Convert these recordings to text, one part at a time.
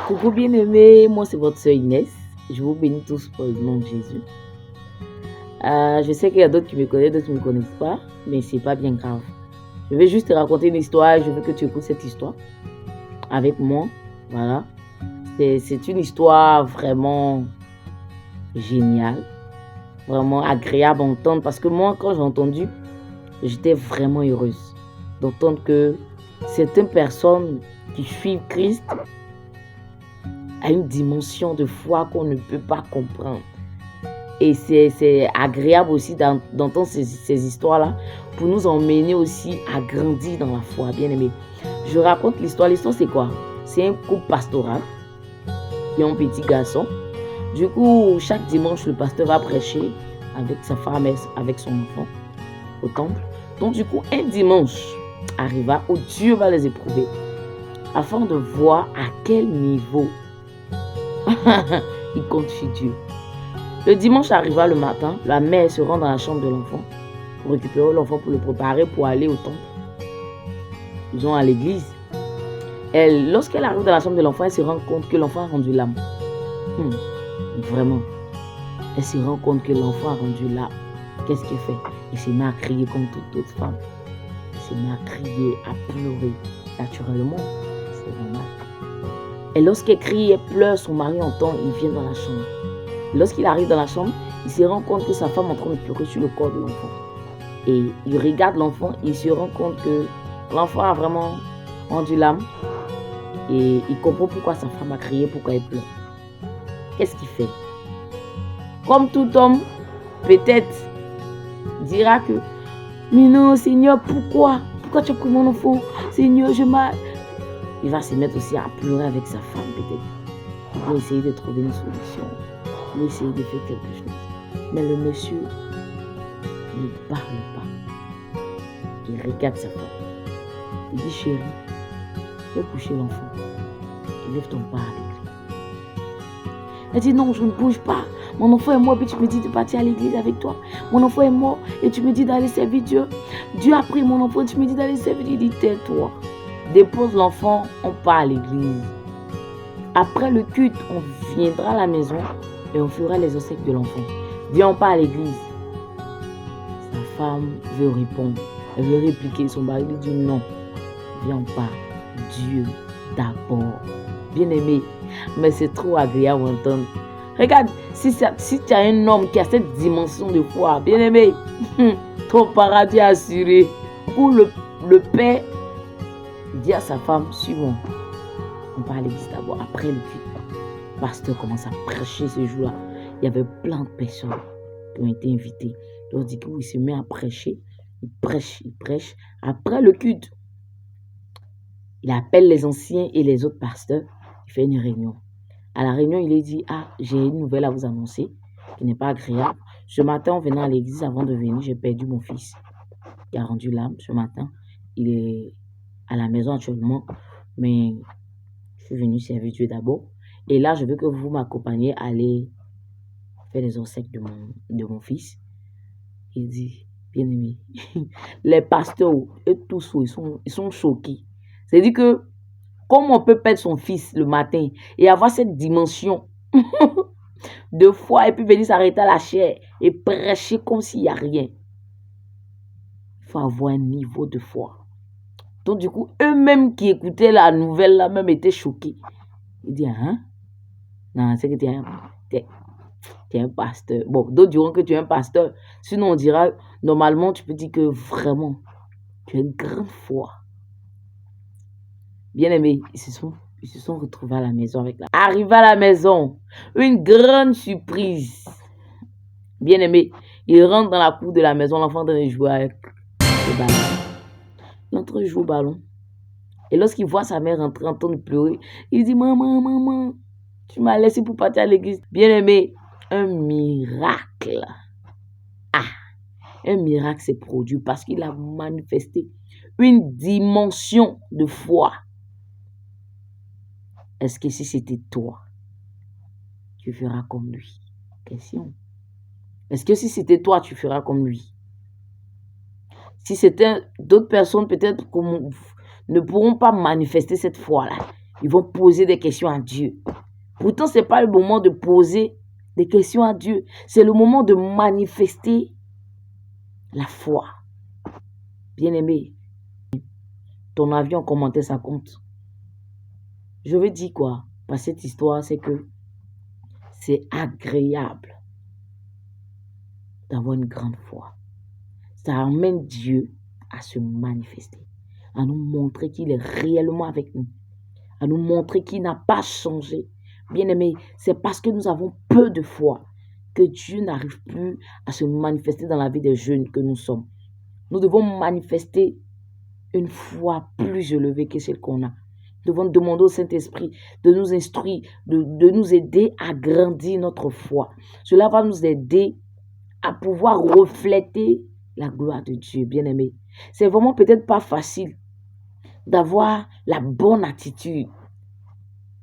Coucou bien-aimés, moi c'est votre sœur Inès. Je vous bénis tous pour le nom de Jésus. Je sais qu'il y a d'autres qui me connaissent, d'autres qui ne me connaissent pas, mais c'est pas bien grave. Je vais juste te raconter une histoire, je veux que tu écoutes cette histoire avec moi. Voilà. C'est une histoire vraiment géniale, vraiment agréable à entendre parce que moi, quand j'ai entendu, j'étais vraiment heureuse d'entendre que certaines personnes qui suivent Christ à une dimension de foi qu'on ne peut pas comprendre. Et c'est agréable aussi d'entendre ces histoires-là pour nous emmener aussi à grandir dans la foi, bien aimé. Je raconte l'histoire. L'histoire, c'est quoi? C'est un couple pastoral qui a un petit garçon. Du coup, chaque dimanche, le pasteur va prêcher avec sa femme et avec son enfant au temple. Donc, du coup, un dimanche arriva où Dieu va les éprouver afin de voir à quel niveau il confie Dieu. Le dimanche arriva le matin, la mère se rend dans la chambre de l'enfant pour récupérer l'enfant, pour le préparer pour aller au temple. Ils vont à l'église. Lorsqu'elle arrive dans la chambre de l'enfant, elle se rend compte que l'enfant a rendu l'âme. Vraiment. Elle se rend compte que l'enfant a rendu l'âme. Qu'est-ce qu'elle fait? Elle se met à crier comme toute autre femme. Elle se met à crier, à pleurer. Naturellement, c'est normal. Et lorsqu'elle crie, elle pleure, son mari entend, il vient dans la chambre. Lorsqu'il arrive dans la chambre, il se rend compte que sa femme est en train de pleurer sur le corps de l'enfant. Et il regarde l'enfant, il se rend compte que l'enfant a vraiment rendu l'âme. Et il comprend pourquoi sa femme a crié, pourquoi elle pleure. Qu'est-ce qu'il fait? Comme tout homme, peut-être, dira que mais non, Seigneur, pourquoi tu as pris mon enfant? Seigneur, il va se mettre aussi à pleurer avec sa femme, peut-être. Il va essayer de trouver une solution. Il va essayer de faire quelque chose. Mais le monsieur ne parle pas. Il regarde sa femme. Il dit, chérie, fais coucher l'enfant. Et lève ton pas avec lui. Elle dit, non, je ne bouge pas. Mon enfant est mort, puis tu me dis de partir à l'église avec toi. Mon enfant est mort, et tu me dis d'aller servir Dieu. Dieu a pris mon enfant, tu me dis d'aller servir Dieu. Il dit, tais-toi. Dépose l'enfant, on part à l'église. Après le culte, on viendra à la maison et on fera les obsèques de l'enfant. Viens, on part à l'église. Sa femme veut répondre. Elle veut répliquer. Son mari lui dit non. Viens, on part. Dieu d'abord. Bien aimé, mais c'est trop agréable à entendre. Regarde, si tu as un homme qui a cette dimension de foi, bien aimé, ton paradis est assuré. Pour le père dit à sa femme, suivons. On part à l'église d'abord. Après le culte, le pasteur commence à prêcher ce jour-là. Il y avait plein de personnes qui ont été invitées. Donc, du coup, il se met à prêcher. Il prêche. Après le culte, il appelle les anciens et les autres pasteurs. Il fait une réunion. À la réunion, il lui dit, j'ai une nouvelle à vous annoncer qui n'est pas agréable. Ce matin, en venant à l'église, avant de venir, j'ai perdu mon fils. Il a rendu l'âme ce matin. Il est à la maison actuellement, mais je suis venu servir Dieu d'abord. Et là, je veux que vous m'accompagniez à aller faire les obsèques de mon fils. Il dit, bien aimé, les pasteurs et tous, ils sont choqués. C'est-à-dire que, comment on peut perdre son fils le matin et avoir cette dimension de foi et puis venir s'arrêter à la chair et prêcher comme s'il n'y a rien? Il faut avoir un niveau de foi. Donc, du coup, eux-mêmes qui écoutaient la nouvelle, là, même étaient choqués. Ils disent, non, c'est que tu es un pasteur. Bon, d'autres diront que tu es un pasteur. Sinon, on dira, normalement, tu peux dire que vraiment, tu as une grande foi. Bien aimé, ils se sont retrouvés à la maison avec la... Arrivé à la maison, une grande surprise. Bien aimé, il rentre dans la cour de la maison, l'enfant de jouer avec le ballon. Il est en train de jouer au ballon. Et lorsqu'il voit sa mère rentrer en train de pleurer, il dit, maman, tu m'as laissé pour partir à l'église. Bien aimé, un miracle. Un miracle s'est produit parce qu'il a manifesté une dimension de foi. Est-ce que si c'était toi, tu feras comme lui? Question. Est-ce que si c'était toi, tu feras comme lui? Si c'était d'autres personnes, peut-être ne pourront pas manifester cette foi-là. Ils vont poser des questions à Dieu. Pourtant, ce n'est pas le moment de poser des questions à Dieu. C'est le moment de manifester la foi. Bien-aimé, ton avis en commentaire, ça compte. Je veux dire quoi par cette histoire, c'est que c'est agréable d'avoir une grande foi. Ça amène Dieu à se manifester, à nous montrer qu'il est réellement avec nous, à nous montrer qu'il n'a pas changé. Bien-aimé, c'est parce que nous avons peu de foi que Dieu n'arrive plus à se manifester dans la vie des jeunes que nous sommes. Nous devons manifester une foi plus élevée que celle qu'on a. Nous devons demander au Saint-Esprit de nous instruire, de nous aider à grandir notre foi. Cela va nous aider à pouvoir refléter la gloire de Dieu, bien-aimé. C'est vraiment peut-être pas facile d'avoir la bonne attitude.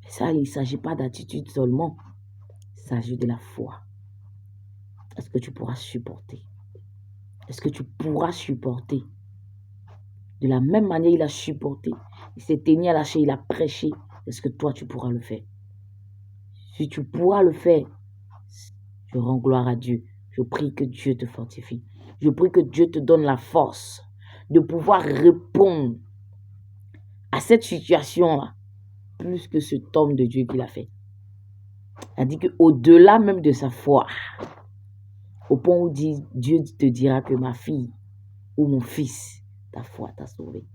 Ça, il ne s'agit pas d'attitude seulement. Il s'agit de la foi. Est-ce que tu pourras supporter? Est-ce que tu pourras supporter? De la même manière, il a supporté. Il s'est tenu à la chair, il a prêché. Est-ce que toi, tu pourras le faire? Si tu pourras le faire, je rends gloire à Dieu. Je prie que Dieu te fortifie. Je prie que Dieu te donne la force de pouvoir répondre à cette situation-là, plus que cet homme de Dieu qu'il a fait. Il a dit qu'au-delà même de sa foi, au point où Dieu te dira que ma fille ou mon fils, ta foi t'a sauvé.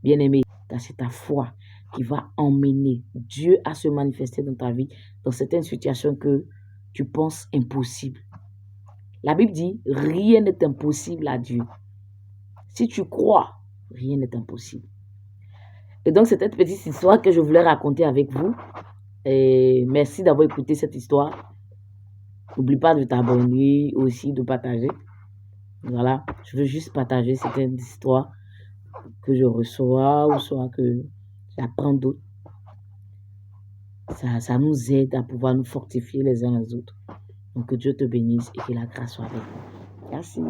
Bien-aimé, c'est ta foi qui va emmener Dieu à se manifester dans ta vie, dans certaines situations que tu penses impossibles. La Bible dit, rien n'est impossible à Dieu. Si tu crois, rien n'est impossible. Et donc, c'est cette petite histoire que je voulais raconter avec vous. Et merci d'avoir écouté cette histoire. N'oublie pas de t'abonner, aussi de partager. Voilà, je veux juste partager certaines histoires que je reçois ou soit que j'apprends d'autres. Ça nous aide à pouvoir nous fortifier les uns les autres. Donc, que Dieu te bénisse et que la grâce soit avec vous. Merci.